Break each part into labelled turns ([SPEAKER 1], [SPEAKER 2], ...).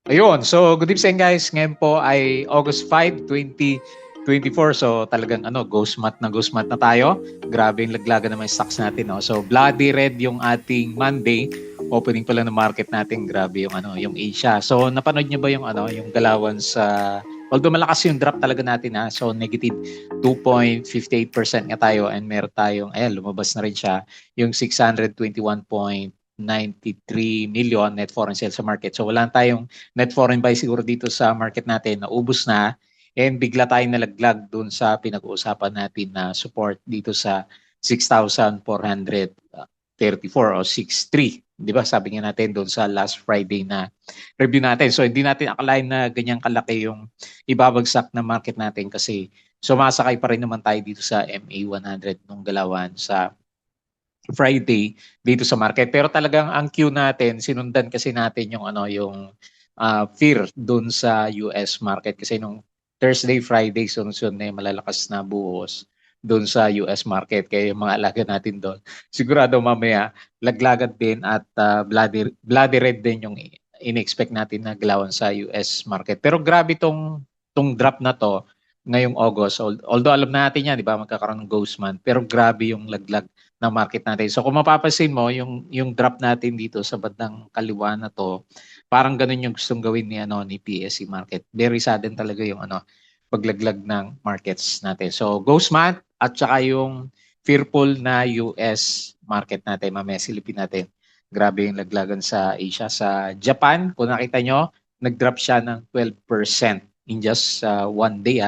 [SPEAKER 1] Ayun, so good evening guys. Ngayon po ay August 5, 2024. So talagang ghost month na tayo. Grabe yung laglagan ng mga stocks natin, no. So bloody red yung ating Monday. Opening pa lang ng market natin, grabe yung yung Asia. So napanood niyo ba yung yung galawan sa, although malakas yung drop talaga natin, ha. So negative 2.58% nga tayo, and meron tayong lumabas na rin siya yung 621.93 million net foreign sales sa market. So wala tayong net foreign buy siguro dito sa market natin, naubos na, and bigla tayong nalaglag dun sa pinag-uusapan natin na support dito sa 6,434 o 63. Di ba? Sabi nga natin doon sa last Friday na review natin. So hindi natin akalain na ganyang kalaki yung ibabagsak na market natin, kasi sumasakay pa rin naman tayo dito sa MA100 nung galawan sa Friday dito sa market. Pero talagang ang queue natin, sinundan kasi natin yung fear doon sa US market, kasi nung Thursday, Friday, sunod-sunod na yung malalakas na buhos doon sa US market. Kaya yung mga alaga natin doon, sigurado mamaya laglagan din, at bloody red din yung in-expect natin na galawan sa US market. Pero grabe tong drop na to ngayong August. Although alam natin yan, di ba, magkakaroon ng ghost month, pero grabe yung laglag ng market natin. So kung mapapansin mo, yung drop natin dito sa bandang kaliwa na to, parang ganun yung gustong gawin ni PSE market. Very sudden talaga yung paglaglag ng markets natin. So ghost month at saka yung fearful na US market natin, mamaya silipin natin. Grabe yung laglagan sa Asia. Sa Japan, kung nakita nyo, nag-drop siya ng 12% in just one day.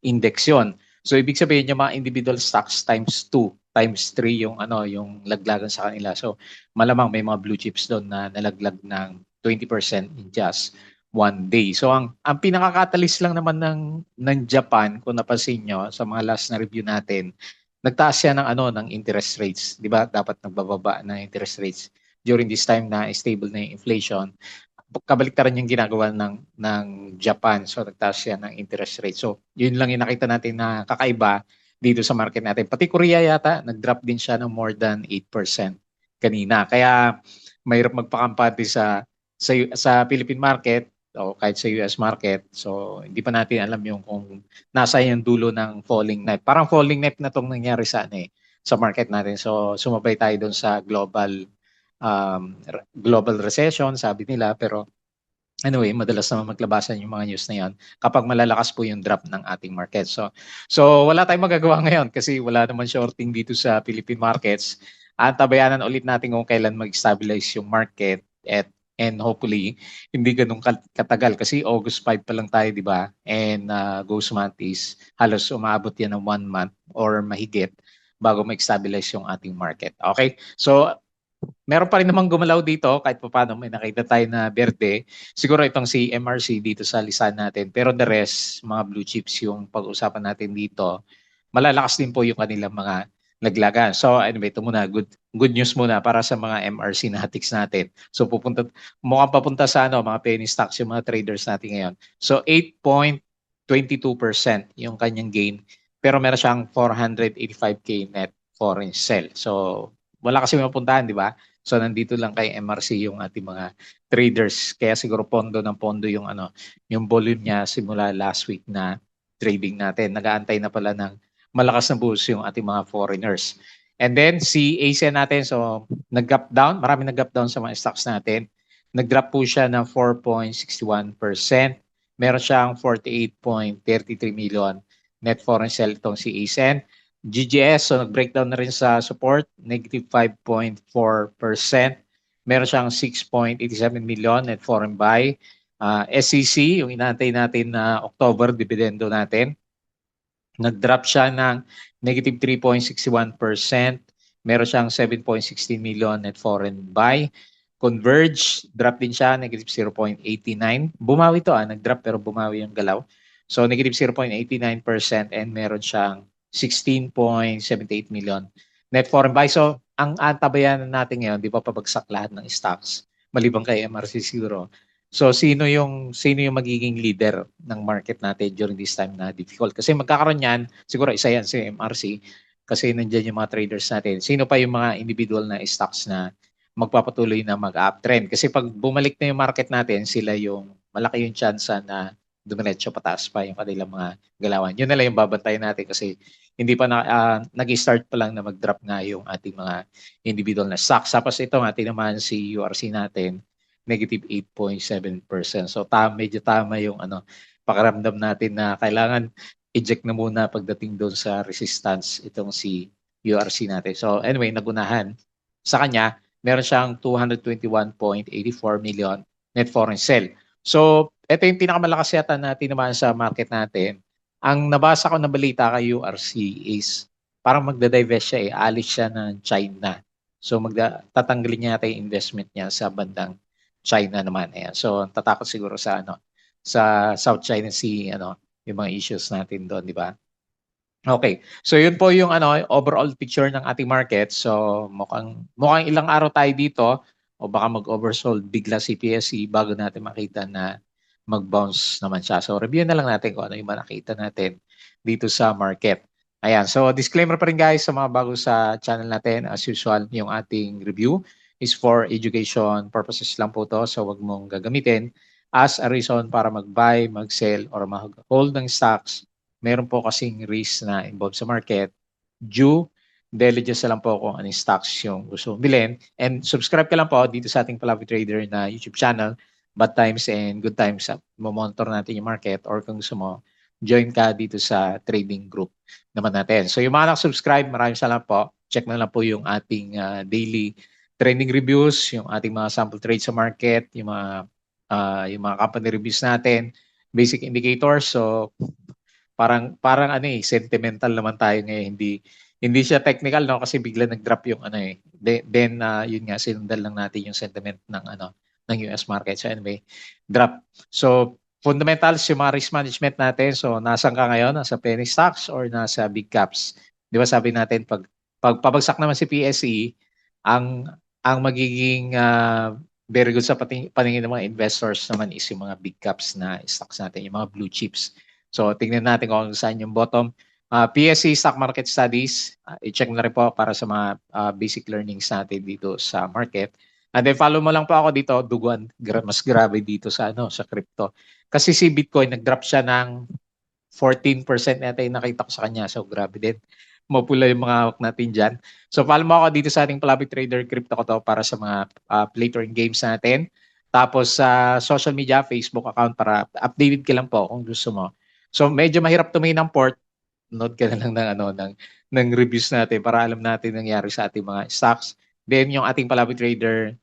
[SPEAKER 1] Index yon. So ibig sabihin yung mga individual stocks times 2, times 3 yung laglagan sa kanila. So malamang may mga blue chips doon na nalaglag ng 20% in just one day. So ang pinaka-catalyst lang naman ng Japan, kung napansin nyo sa mga last na review natin, nagtaas siya ng interest rates, 'di ba? Dapat nagbababa ng interest rates during this time na stable na yung inflation. Kabaliktaran yung ginagawa ng Japan. So nagtaas siya ng interest rate. So yun lang yung nakita natin na kakaiba dito sa market natin. Pati Korea yata, nag-drop din siya ng more than 8% kanina. Kaya mahirap magpakampante sa Philippine market o kahit sa US market. So hindi pa natin alam yung kung nasa yung dulo ng falling knife. Parang falling knife na tong nangyari sa market natin. So sumabay tayo doon sa global recession, sabi nila. Pero anyway, madalas naman maglabasan yung mga news na yon kapag malalakas po yung drop ng ating market. So wala tayong magagawa ngayon kasi wala naman shorting dito sa Philippine markets. At tabayanan ulit natin kung kailan mag-stabilize yung market, and hopefully hindi ganun katagal, kasi August 5 pa lang tayo, di ba? And ghost month is halos umabot yan ng 1 month or mahigit bago mag-stabilize yung ating market. Okay? So meron pa rin namang gumalaw dito kahit paano, may nakita tayo na berde. Siguro itong si MRC dito sa listahan natin. Pero the rest, mga blue chips yung pag-usapan natin dito. Malalakas din po yung kanilang mga laglagan. So anyway, ito muna, good news muna para sa mga MRC na hatiks natin. So mukhang papunta sa mga penny stocks yung mga traders natin ngayon. So 8.22% yung kanyang gain. Pero meron siyang 485K net foreign sell. So wala kasi mapuntahan, di ba? So nandito lang kay MRC yung ating mga traders. Kaya siguro pondo ng pondo yung volume niya simula last week na trading natin. Nag-aantay na pala ng malakas na boost yung ating mga foreigners. And then si ASEAN natin, so nag-gap down, marami nag-gap down sa mga stocks natin. Nag-drop po siya ng 4.61%. Meron siyang 48.33 million net foreign sell itong si ASEAN. GGS, so nag-breakdown na rin sa support, negative 5.4%. Meron siyang 6.87 million net foreign buy. SEC, yung inaantay natin na October dividendo natin, nag-drop siya ng negative 3.61%. Meron siyang 7.16 million net foreign buy. Converge, drop din siya, negative 0.89. Bumawi to, nag-drop pero bumawi yung galaw. So negative 0.89%, and meron siyang 16.78 million net foreign buy. So ang antabayanan natin ngayon, di ba pabagsak lahat ng stocks, maliban kay MRC siguro. So sino yung magiging leader ng market natin during this time na difficult? Kasi magkakaroon yan, siguro isa yan si MRC, kasi nandiyan yung mga traders natin. Sino pa yung mga individual na stocks na magpapatuloy na mag-uptrend. Kasi pag bumalik na yung market natin, sila yung malaki yung chance na dumiretso pataas pa yung kanilang mga galawan. Yun na lang yung babantayan natin kasi hindi pa nag-start pa lang na mag-drop nga yung ating mga individual na stocks. Tapos ito nga, tinamaan si URC natin, negative 8.7%. So medyo tama yung pakiramdam natin na kailangan eject na muna pagdating doon sa resistance itong si URC natin. So anyway, nagunahan sa kanya, meron siyang 221.84 million net foreign sale. So ito yung pinakamalakas yata na tinamaan sa market natin. Ang nabasa ko na balita kay URC is parang magda-divest siya alis siya ng China. So tatanggalin niya yata yung investment niya sa bandang China naman. Ayan. So tatakot siguro sa sa South China Sea, yung mga issues natin doon, di ba? Okay. So yun po yung overall picture ng ating market. So mukhang ilang araw tayo dito o baka mag-oversold bigla si PSE bago natin makita na mag-bounce naman siya. So review na lang natin kung ano yung nakita natin dito sa market. Ayan. So disclaimer pa rin guys sa mga bago sa channel natin. As usual, yung ating review is for education purposes lang po to. So wag mong gagamitin as a reason para mag-buy, mag-sell, or mag-hold ng stocks. Meron po kasing risk na involved sa market due diligence na lang po kung anong stocks yung gusto bilhin. And subscribe ka lang po dito sa ating Palavi Trader na YouTube channel. Bad times and good times, monitor natin yung market, or kung gusto mo, join ka dito sa trading group naman natin. So yung mga nakasubscribe, maraming salamat po. Check na lang po yung ating daily trending reviews, yung ating mga sample trades sa market, yung mga company reviews natin, basic indicators. So parang sentimental naman tayo ngayon. Hindi siya technical kasi bigla nag-drop yung then yun nga sinundan lang natin yung sentiment ng US market. So anyway, drop. So fundamentals yung mga risk management natin. So nasaan ka ngayon? Nasa penny stocks or nasa big caps? 'Di ba sabi natin pag pabagsak naman si PSE, ang magiging very good sa paningin ng mga investors naman is yung mga big caps na stocks natin, yung mga blue chips. So tingnan natin kung saan yung bottom. PSE Stock Market Studies, i-check na rin po para sa mga basic learnings natin dito sa market. And then follow mo lang po ako dito, duguan, mas grabe dito sa sa crypto. Kasi si Bitcoin nag-drop siya ng 14% yata yung nakita ko sa kanya. So grabe din. Mapula yung mga hawak natin dyan. So follow mo ako dito sa ating Palavi Trader Crypto ko to para sa mga play to earn games natin. Tapos sa social media, Facebook account para updated ka lang po kung gusto mo. So medyo mahirap tumingin ng port. Note ka na lang ng reviews natin para alam natin nangyari sa ating mga stocks. Then yung ating Palavi Trader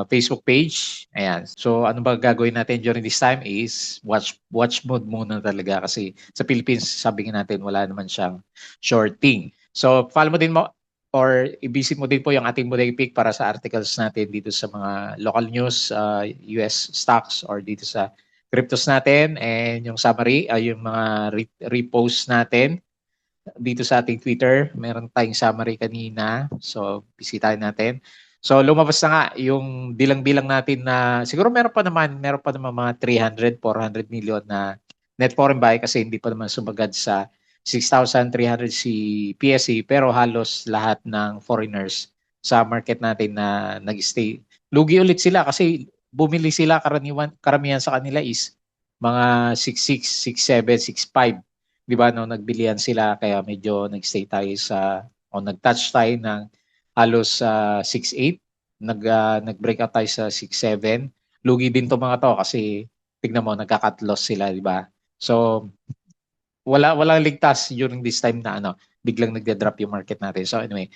[SPEAKER 1] Facebook page. Ayan. So ano ba gagawin natin during this time is watch mode muna talaga kasi sa Philippines sabi natin wala naman siyang shorting. So follow mo din mo or i-visit mo din po yung ating Bodega Peak para sa articles natin dito sa mga local news, US stocks or dito sa cryptos natin, and yung summary, yung mga repost natin dito sa ating Twitter. Meron tayong summary kanina. So, bisitahin natin. So, lumabas na nga yung bilang-bilang natin na siguro meron pa naman mga 300, 400 million na net foreign buy kasi hindi pa naman sumagad sa 6,300 si PSE, pero halos lahat ng foreigners sa market natin na nag-stay. Lugi ulit sila kasi bumili sila karamihan sa kanila is mga 6.6, 6.7, 6.5. 'Di ba no, nagbilian sila kaya medyo nagstay tayo o nag-touch tayo ng halos 6.8, nag-breakout tayo sa 6.7. Lugi din 'tong mga to kasi tignan mo nagka-cut loss sila, 'di ba? So walang ligtas during this time na biglang nagda-drop yung market natin. So anyway,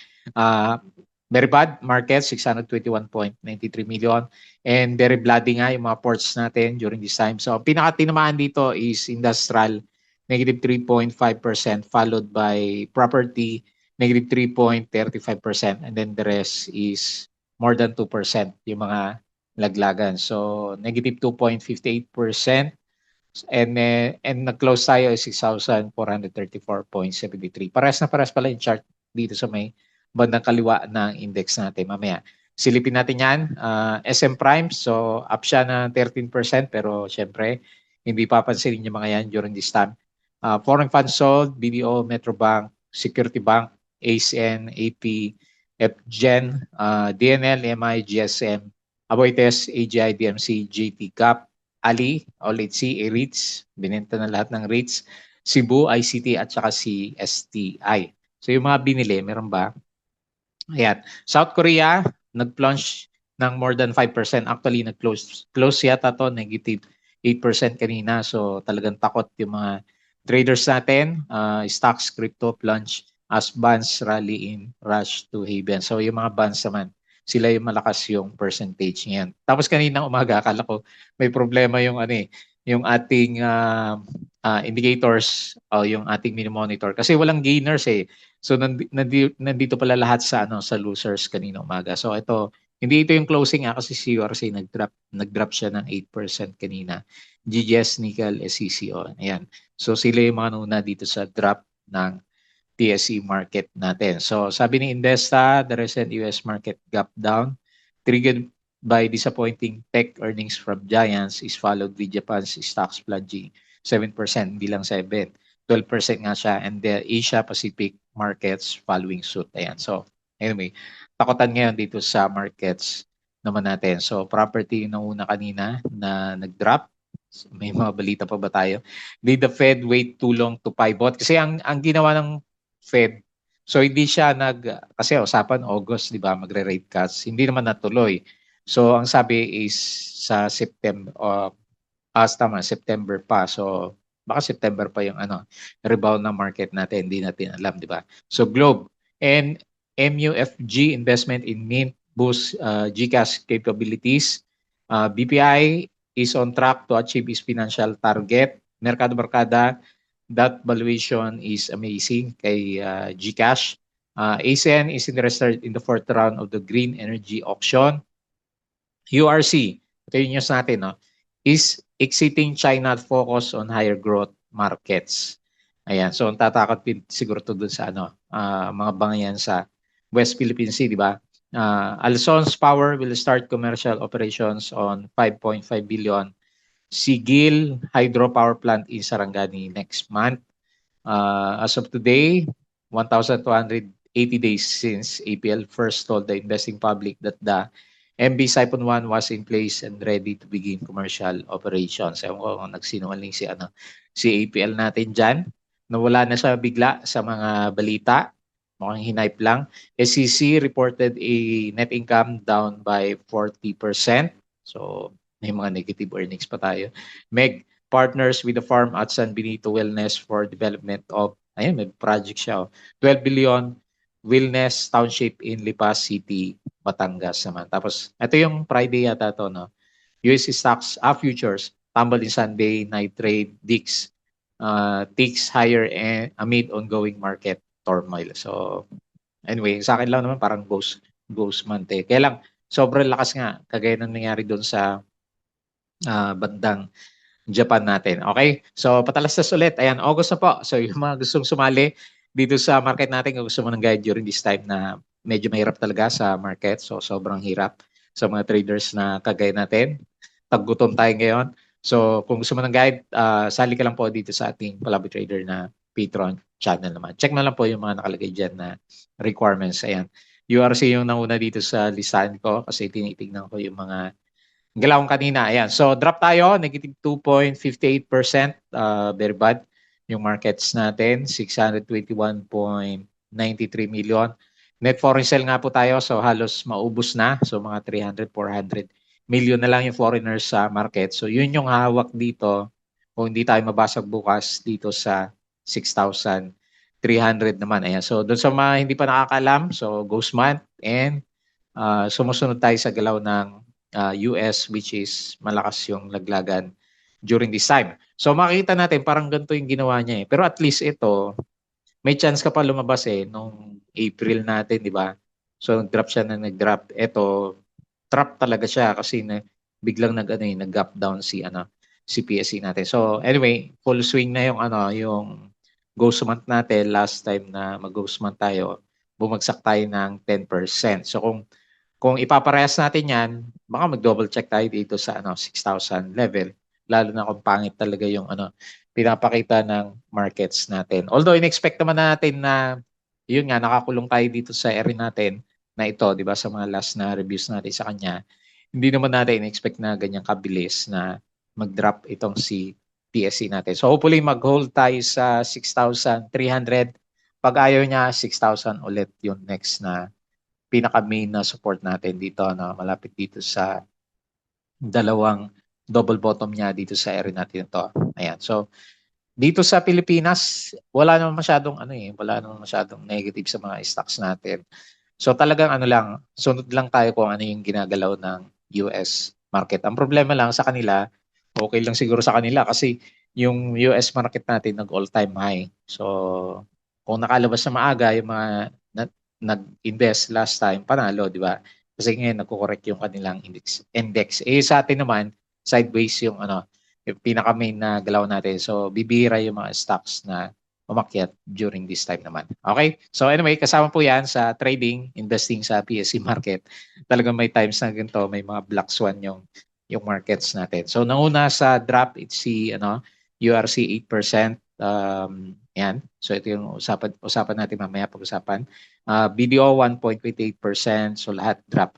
[SPEAKER 1] very bad market, 621.93 million. And very bloody nga yung mga ports natin during this time. So pinaka-tinamaan dito is industrial, negative 3.5%, followed by property, negative 3.35%. And then the rest is more than 2% yung mga laglagan. So negative 2.58%. And nag-close tayo is 6,434.73. Pares na pares pala yung chart dito sa may bandang kaliwa ng index natin mamaya. Silipin natin yan. SM Prime, so up siya na 13% pero syempre hindi papansinin yung mga yan during this time. Foreign funds sold, BDO, Metrobank, Security Bank, ACN, AP, FGen, DNL, MI, GSM, Aboitiz, AGI, DMC, JT Cap, Ali, OLHC, REITs, binenta na lahat ng REITs, Cebu, ICT at saka si STI. So yung mga binili, meron ba? Ayan. South Korea, nag-plunge ng more than 5%. Actually, close yata to, negative 8% kanina. So talagang takot yung mga traders natin. Stocks, crypto, plunge as bonds rally in rush to haven. So yung mga bonds naman, sila yung malakas yung percentage niyan. Tapos kaninang umaga, akala ko may problema yung yung ating indicators o yung ating mini monitor kasi walang gainers eh. So nandito pala lahat sa sa losers kanina umaga. So ito, hindi ito yung closing kasi si URC nag-drop siya ng 8% kanina. GGS, Nickel, SCCO. Ayan. So sila yung mga nuna dito sa drop ng TSE market natin. So sabi ni Investa, the recent US market gap down triggered by disappointing tech earnings from giants is followed with Japan's stocks plunging 7%, hindi lang 7. 12% nga siya and the Asia Pacific markets following suit. Ayan. So anyway, takutan ngayon dito sa markets naman natin. So property yung nauna kanina na nag-drop. May mga balita pa ba tayo? Did the Fed wait too long to pivot? Kasi ang ginawa ng Fed, so hindi siya kasi usapan August, di ba, magre-rate cuts. Hindi naman natuloy. So ang sabi is sa September, tama, September pa. So baka September pa yung rebound ng market natin, hindi natin alam, di ba? So Globe and MUFG investment in Mint boost GCash capabilities. BPI is on track to achieve its financial target. Mercado Barkada, that valuation is amazing kay GCash. ASEAN is interested in the fourth round of the green energy auction. URC, ito yung news natin, no? Is exiting China at focus on higher growth markets. Ayan, so ang tatakot din siguro to dun sa mga bangayan sa West Philippine Sea, di ba? Alson's Power will start commercial operations on 5.5 billion Sigil Hydropower Plant in Sarangani next month. As of today, 1,280 days since APL first told the investing public that the MB Siphon 1 was in place and ready to begin commercial operations. Ewan ko kung nagsinungaling si APL natin dyan. Nawala na siya bigla sa mga balita. Mukhang hinipe lang. SEC reported a net income down by 40%. So, may mga negative earnings pa tayo. MEG partners with the farm at San Benito Wellness for development of, ayun, may project siya. 12 billion Wellness Township in Lipa City, Batangas naman. Tapos, ito yung Friday yata to, no? US stocks, futures, tumble in Sunday, night trade, DIX, ticks higher amid ongoing market turmoil. So, anyway, sa akin lang naman parang ghost month eh. Kaya lang, sobrang lakas nga, kagaya ng nangyari doon sa bandang Japan natin. Okay? So, patalastas ulit. Ayan, August na po. So, yung mga gustong sumali dito sa market natin, kung gusto mo ng guide during this time na medyo mahirap talaga sa market. So, sobrang hirap sa mga traders na kagaya natin. Taggutom tayo ngayon. So, kung gusto mo ng guide, sali ka lang po dito sa ating Palaboy Trader na Patreon channel naman. Check na lang po yung mga nakalagay dyan na requirements. Ayan. URC yung nauna dito sa listahan ko kasi tinitignan ko yung mga galawang kanina. Ayan. So, drop tayo. Negative 2.58%. Very bad. Yung markets natin, 621.93 million. Net foreign sale nga po tayo. So, halos maubos na. So, mga 300, 400 million na lang yung foreigners sa market. So, yun yung hawak dito. Kung hindi tayo mabasag bukas dito sa 6,300 naman. Ayan. So, doon sa mga hindi pa nakakalam, so, ghost month and sumusunod tayo sa galaw ng US which is malakas yung laglagan during this time. So makikita natin parang ganito yung ginawa niya eh. Pero at least ito, may chance ka pa lumabas eh nung April natin, di ba? So nag-drop siya na nag-drop. Ito, trap talaga siya kasi biglang nag-gap down si PSE natin. So anyway, full swing na yung ghost month natin. Last time na mag-ghost month tayo, bumagsak tayo ng 10%. So kung ipaparehas natin yan, baka mag-double check tayo dito sa 6,000 level. Lalo na kung pangit talaga yung pinapakita ng markets natin. Although in-expect naman natin na yun nga, nakakulong tayo dito sa area natin na ito, di ba, sa mga last na reviews natin sa kanya, hindi naman natin expect na ganyan kabilis na mag-drop itong si PSE natin. So hopefully mag-hold tayo sa 6,300. Pag ayaw niya, 6,000 ulit yung next na pinaka-main na support natin dito, no? Malapit dito sa dalawang double bottom niya dito sa area natin ito. Ayan. So dito sa Pilipinas, wala naman masyadong wala naman masyadong negative sa mga stocks natin. So talagang lang, sunod lang tayo kung ano yung ginagalaw ng US market. Ang problema lang sa kanila, okay lang siguro sa kanila kasi yung US market natin nag-all-time high. So kung nakalabas na maaga yung mga nag-invest last time, panalo, di ba? Kasi ngayon nagko-correct yung kanilang index. Sa atin naman, sideways yung yung pinaka-main na galaw natin. So bibihira yung mga stocks na umakyat during this time naman. Okay? So anyway, kasama po yan sa trading, investing sa PSC market. Talagang may times na ganito, may mga black swan yung markets natin. So nauna sa drop, it's si URC 8%. Yan. So ito yung usapan natin mamaya pag-usapan. BDO 1.28%. So lahat drop.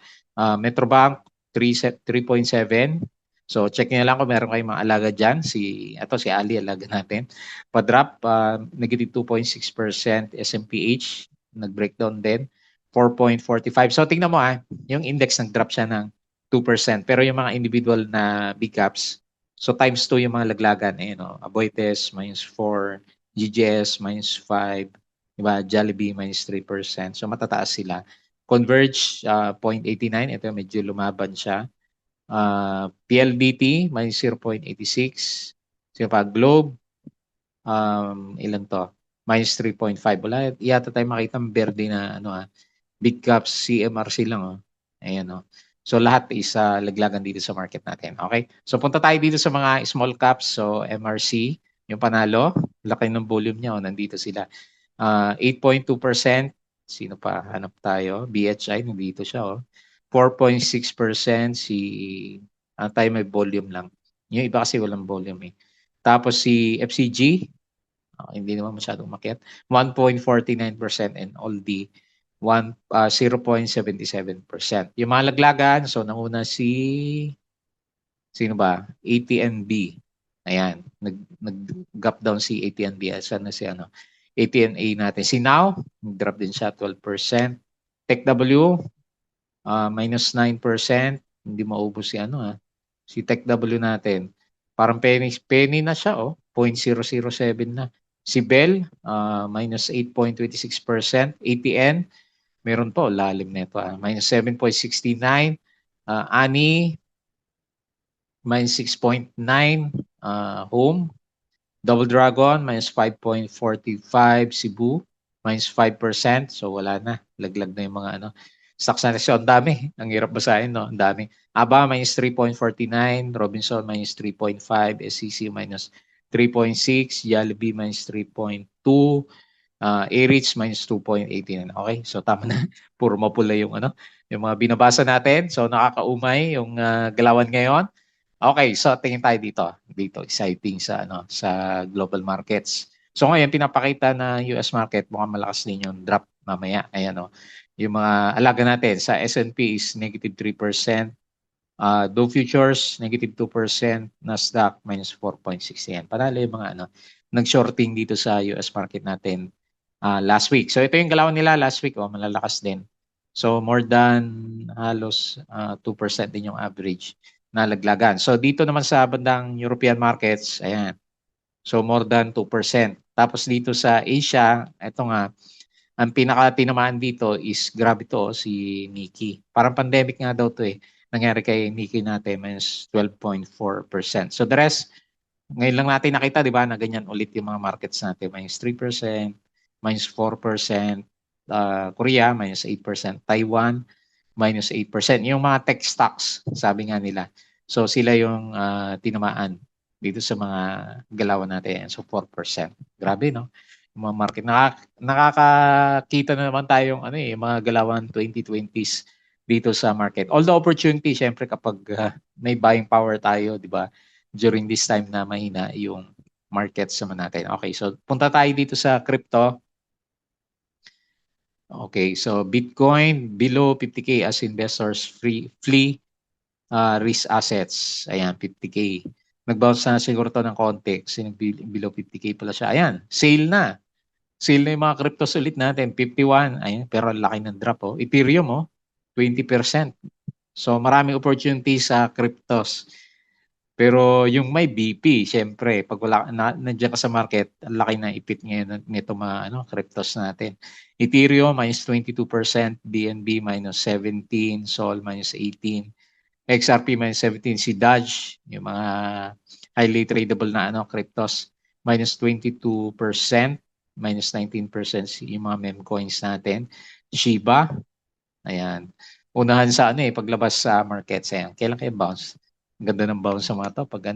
[SPEAKER 1] Metrobank 3.7. So check niyo lang kung meron kayong mga alaga dyan. Si Ali, alaga natin. Pa-drop, negative 2.6%. SMPH, nag-breakdown din. 4.45. So tingnan mo yung index nag-drop siya ng 2%. Pero yung mga individual na big caps, so times 2 yung mga laglagan. Aboitiz, -4. GGS, -5. Diba? Jollibee, -3%. So matataas sila. Converge, 0.89. Ito medyo lumaban siya. PLDT, -0.86. Sino pa? Globe, ilan to? -3.5. Wala yata tayo makita berde na big caps, CMRC lang. Ayan. So lahat is laglagan dito sa market natin. Okay? So punta tayo dito sa mga small caps. So MRC, yung panalo, laki ng volume niya. Nandito sila. 8.2%. Sino pa? Hanap tayo. BHI, nandito siya. 4.6%. Tayo may volume lang. Yung iba kasi walang volume . Tapos si FCG, hindi naman masyadong makiat. 1.49% and Aldi 0.77%. Yung mga laglagan, so nanguna sino ba? ATNB. Ayan, nag-gap down si ATNB. Saan na si ATNA natin. Si Now, nag-drop din siya 12%. TechW, -9%. Hindi maubos si TechW natin. Parang penny na siya, 0.007 na. Si Bell, -8.26%. ATN, meron po, lalim nito, -7.69. ANI, -6.9. Home, Double Dragon, -5.45. Cebu, -5%. So wala na. Laglag na yung mga stocks natin. So ang dami. Ang hirap basahin, no? Ang dami. ABA, -3.49. Robinson, -3.5. SCC, -3.6. Jollibee, -3.2. A-Reach, -2.89. Okay? So tama na. Puro mapula yung yung mga binabasa natin. So nakakaumay yung galawan ngayon. Okay, so tingin tayo dito. Dito exciting sa sa global markets. So ngayon pinapakita na US market mukhang malakas din yung drop mamaya. Ayan Yung mga alaga natin sa S&P is -3%. Dow Futures -2%, Nasdaq -4.6%. Panalo yung mga nag-shorting dito sa US market natin last week. So ito yung galawan nila last week, malalakas din. So more than halos 2% din yung average na laglagan. So dito naman sa bandang European markets, ayan. So more than 2%. Tapos dito sa Asia, ito nga, ang pinaka-tinamaan dito is grabe to, si Nikkei. Parang pandemic nga daw to Nangyari kay Nikkei natin, -12.4%. So the rest, ngayon lang natin nakita, di ba, na ganyan ulit yung mga markets natin. -3%, -4%, Korea, -8%, Taiwan, -8%. Yung mga tech stocks, sabi nga nila. So sila yung tinamaan dito sa mga galawan natin. So 4%. Grabe, no? Yung mga market. Nakakakita na naman tayong mga galawan 2020s dito sa market. Although opportunity, syempre kapag may buying power tayo, di ba? During this time na mahina yung markets naman natin. Okay, so punta tayo dito sa crypto. Okay, so Bitcoin below 50K as investors flee risk assets. Ayan, 50K. Nag-bounce na siguro to ng konti kasi below 50K pala siya. Ayan, sale na. Sale na yung mga cryptos ulit natin, 51. Ayan, pero laki ng drop. Oh. Ethereum, 20%. So maraming opportunity sa cryptos. Pero yung may BP, syempre, pag nandiyan ka sa market, ang laki na ipit ngayon nito mga cryptos natin. Ethereum minus 22%, BNB minus 17, Sol minus 18, XRP minus 17, si Dodge, yung mga highly tradable na cryptos, minus 22%, minus 19% yung mga meme coins natin. Shiba, ayan. Unahan sa paglabas sa markets. Ayan. Kailan kayo bounce? Ang ganda ng bounce sa mga to. Pag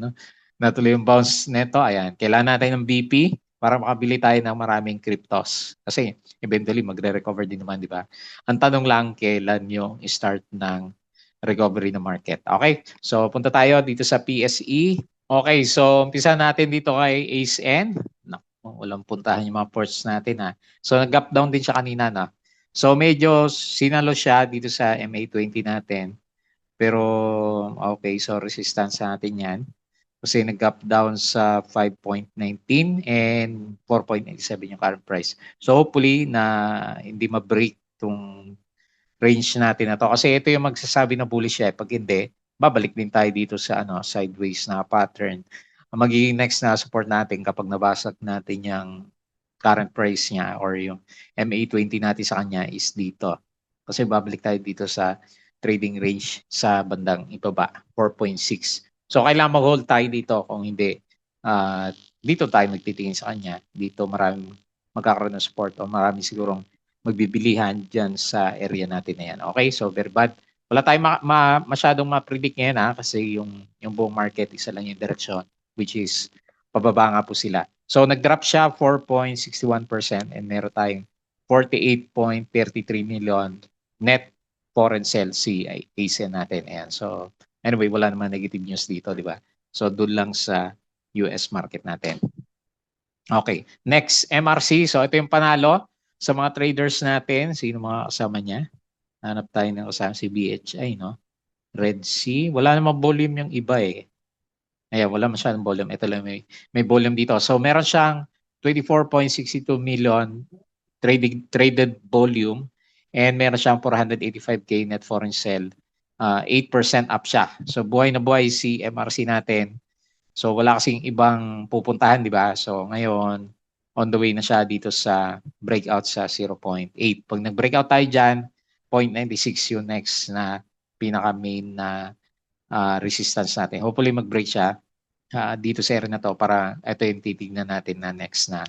[SPEAKER 1] natuloy yung bounce neto, ayan. Kailangan natin ng BP para makabili tayo ng maraming cryptos. Kasi eventually magre-recover din naman, di ba? Ang tanong lang, kailan yung start ng recovery ng market. Okay? So, punta tayo dito sa PSE. Okay, so umpisa natin dito kay ACE-N. Walang puntahan yung mga ports natin ha. So, nag-gap down din siya kanina na. So medyo sinalo siya dito sa MA20 natin. Pero okay, so resistance natin yan. Kasi nag-gap down sa 5.19 and 4.87 yung current price. So hopefully na hindi ma-break itong range natin na to. Kasi ito yung magsasabi na bullish siya. Pag hindi, babalik din tayo dito sa sideways na pattern. Ang magiging next na support natin kapag nabasag natin yung current price niya or yung MA20 natin sa kanya is dito. Kasi babalik tayo dito sa trading range sa bandang ibaba, 4.6. So kailangan mag-hold tayo dito kung hindi dito tayo magtitingin sa kanya. Dito maraming magkakaroon ng support o maraming sigurong magbibilihan dyan sa area natin na yan. Okay, so very bad. Wala tayong masyadong ma-predict ngayon kasi yung buong market isa lang yung direction which is pababa nga po sila. So nag-drop siya 4.61% and meron tayong 48.33 million net foreign sales si ASEAN natin. Ayan. So anyway, wala naman negative news dito, di ba? So doon lang sa US market natin. Okay, next MRC. So ito yung panalo sa mga traders natin. Sino mga kasama niya? Hanap tayo ng kasama si BHI, no? Red Sea. Wala namang volume yung iba eh. Ayan, wala masyadong volume. Ito lang may volume dito. So meron siyang 24.62 million traded volume and meron siyang 485k net foreign sale. 8% up siya. So buhay na buhay si MRC natin. So wala kasing ibang pupuntahan, di ba? So ngayon, on the way na siya dito sa breakout sa 0.8. Pag nag-breakout tayo dyan, 0.96 yung next na pinaka-main na resistance natin. Hopefully mag-break siya dito sa area na to para ito yung titignan natin na next na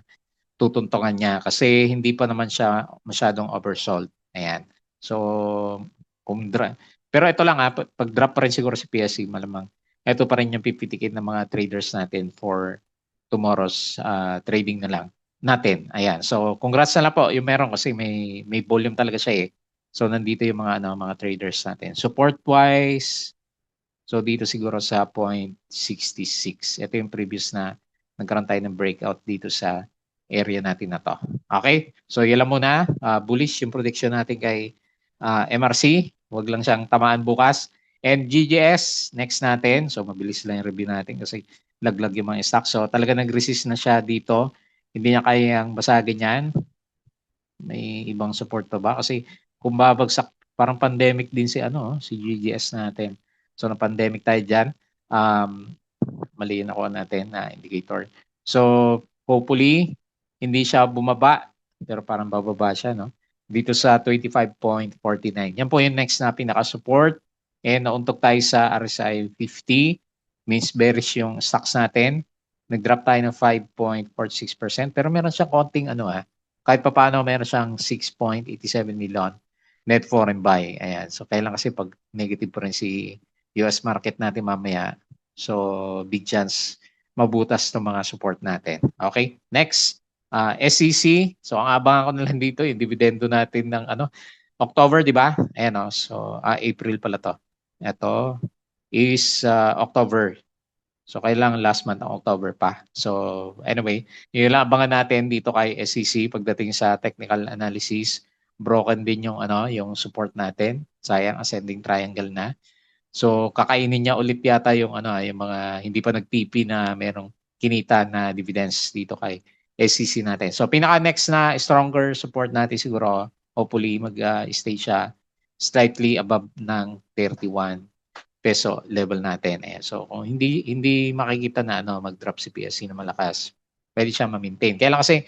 [SPEAKER 1] tutuntungan niya kasi hindi pa naman siya masyadong oversold. Ayan. So, pero ito lang pag drop pa rin siguro si PSC, malamang ito pa rin yung pipitikin ng mga traders natin for tomorrow's trading na lang natin. Ayan. So, congrats na lang po yung meron kasi may volume talaga siya eh. So, nandito yung mga traders natin. Support-wise, so dito siguro sa 0.66. Ito yung previous na nagkaroon tayo ng breakout dito sa area natin na to. Okay? So yan lang muna. Bullish yung prediction natin kay MRC. Huwag lang siyang tamaan bukas. And GGS, next natin. So mabilis lang yung review natin kasi laglag yung mga stock. So talaga nag-resist na siya dito. Hindi niya kayang basagin yan. May ibang support pa ba? Kasi kung babagsak, parang pandemic din si GGS natin. So na pandemic tayo diyan. Mali yung nakuha natin na indicator. So hopefully hindi siya bumaba pero parang bababa siya dito sa 25.49. Yan po yung next na pinaka-support and nauntog tayo sa RSI 50 means bearish yung stocks natin. Nag-drop tayo ng 5.46% pero meron siyang konting kahit pa paano meron siyang 6.87 million net foreign buy. Ayan. So kailan kasi pag negative po rin si US market natin mamaya. So big chance mabutas ng mga support natin. Okay? Next, SEC. So ang abangan ko na lang dito yung dividendo natin ng October, di ba? Ayan So April pala to. Ito is October. So kailangan last month ng October pa. So anyway, yun lang abangan natin dito kay SEC pagdating sa technical analysis. broken din yung ano, yung support natin. Sayang, ascending triangle na. So kakainin niya ulit yata yung ano, yung mga hindi pa nag-TP na merong kinita na dividends dito kay SCC natin. So pinaka next na stronger support natin siguro, hopefully mag-stay siya slightly above ng 31 peso level natin. Ayan. So kung hindi makikita na ano mag-drop si PSC na malakas, pwede siya ma-maintain. Kaya lang kasi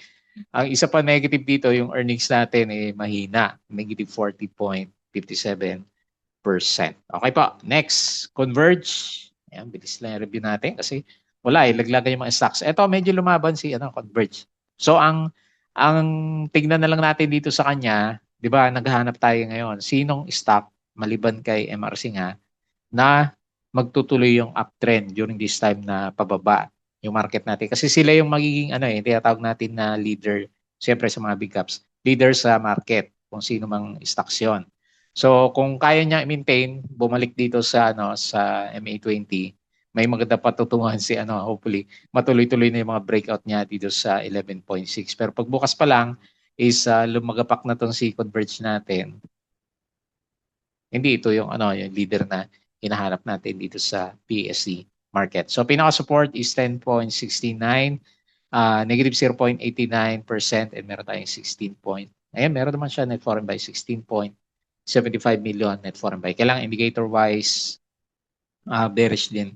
[SPEAKER 1] ang isa pa negative dito, yung earnings natin mahina, negative 40.57%. Okay po, next, Converge. Ayan, bilis lang yung review natin kasi wala laglagan yung mga stocks. Ito medyo lumaban si Converge. So ang tingnan na lang natin dito sa kanya, 'di ba? Naghahanap tayo ngayon. Sinong stock maliban kay MRC nga na magtutuloy yung uptrend during this time na pababa yung market natin. Kasi sila yung magiging tinatawag natin na leader, siyempre sa mga big caps, leader sa market kung sino mang stocks yun. So kung kaya niya i-maintain, bumalik dito sa sa MA20, may maganda patutunguhan si hopefully matuloy-tuloy na yung mga breakout niya dito sa 11.6. Pero pagbukas pa lang is lumagapak na tong si Converge natin. Hindi ito yung yung leader na hinahanap natin dito sa PSE market. So pinaka-support is 10.69, negative 0.89%, and meron tayong 16 point. Ayan, meron naman siya net foreign buy 16.75 million net foreign buy. Kailangan indicator-wise bearish din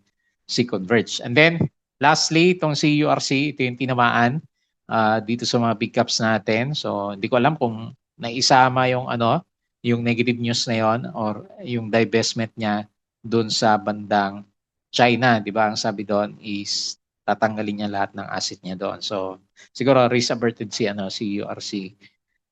[SPEAKER 1] si Converge. And then lastly, itong si URC, ito yung tinamaan dito sa mga big caps natin. So hindi ko alam kung naisama yung yung negative news na yon or yung divestment niya doon sa bandang China, 'di ba? Ang sabi doon is tatanggalin niya lahat ng asset niya doon. So siguro risk averted si si URC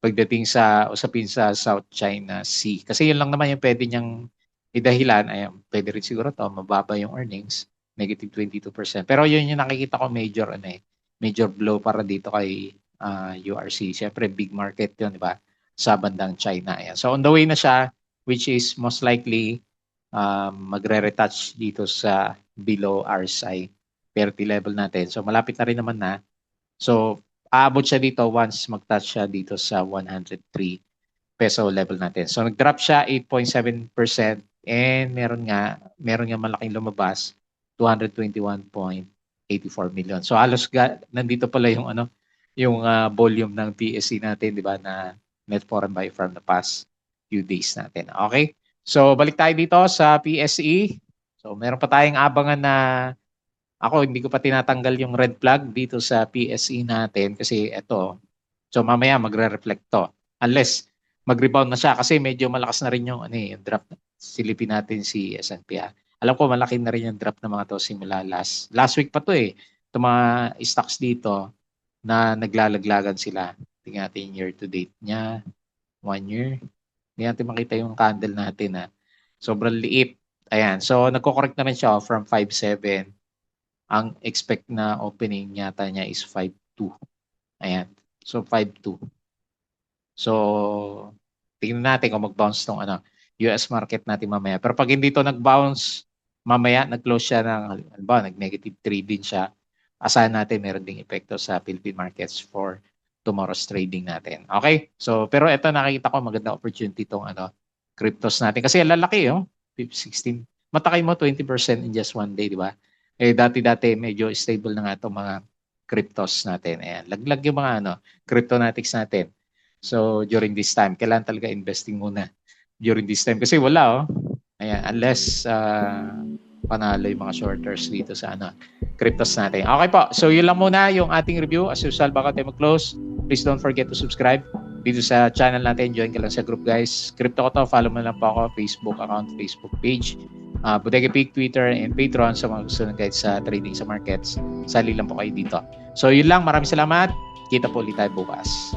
[SPEAKER 1] pagdating sa usapin sa South China Sea. Kasi yun lang naman yung pwede niyang idahilan. Ay pwede rin siguro to mababa yung earnings, negative 22%. Pero yun yung nakikita ko major major blow para dito kay URC. Siyempre big market yun, 'di ba? Sa bandang China. Ayan. So on the way na siya, which is most likely magre-retouch dito sa below RSI parity level natin. So malapit na rin naman na. So aabot siya dito once mag-touch siya dito sa 103 peso level natin. So nag-drop siya 8.7% and meron nga malaking lumabas 221.84 million. So halos nandito pala yung yung volume ng PSE natin, 'di ba, na net foreign buy from the past few days natin. Okay? So balik tayo dito sa PSE. So meron pa tayong abangan na ako hindi ko pa tinatanggal yung red flag dito sa PSE natin kasi ito. So mamaya magre-reflect to. Unless mag-rebound na siya kasi medyo malakas na rin yung yung drop. Silipin natin si S&P. Alam ko malaki na rin yung drop ng mga to simula last week pa to Itong mga stocks dito na naglalaglagan sila. Tingnan natin year to date niya. 1 year. Hindi natin makita yung candle natin Sobrang liit. Ayan. So nagko-correct na rin siya from 5.7. Ang expect na opening yata niya is 5.2. Ayan. So 5.2. So tingnan natin kung mag-bounce tong US market natin mamaya. Pero pag hindi to nag-bounce mamaya, nag-close siya ng nag-negative 3 din siya. Asahan natin meron ding epekto sa Philippine markets for tomorrow's trading natin. Okay? So pero ito nakita ko maganda opportunity tong cryptos natin kasi lalaki 16. Matakay mo 20% in just one day, di ba? Dati-dati medyo stable na nga itong mga cryptos natin. Ayan, laglag yung mga cryptonautics natin. So during this time, kailangan talaga investing muna during this time kasi wala Ayan, unless panalo yung mga shorters dito sa cryptos natin. Okay po. So yun lang muna yung ating review. As usual, bago tayo mag-close, please don't forget to subscribe dito sa channel natin. Join ka lang sa group, guys. Crypto ko to. Follow mo lang po ako. Facebook account, Facebook page. Bodega Pig, Twitter, and Patreon sa mga gusto ng guide sa trading sa markets. Sali lang po kayo dito. So yun lang. Maraming salamat. Kita po ulit tayo bukas.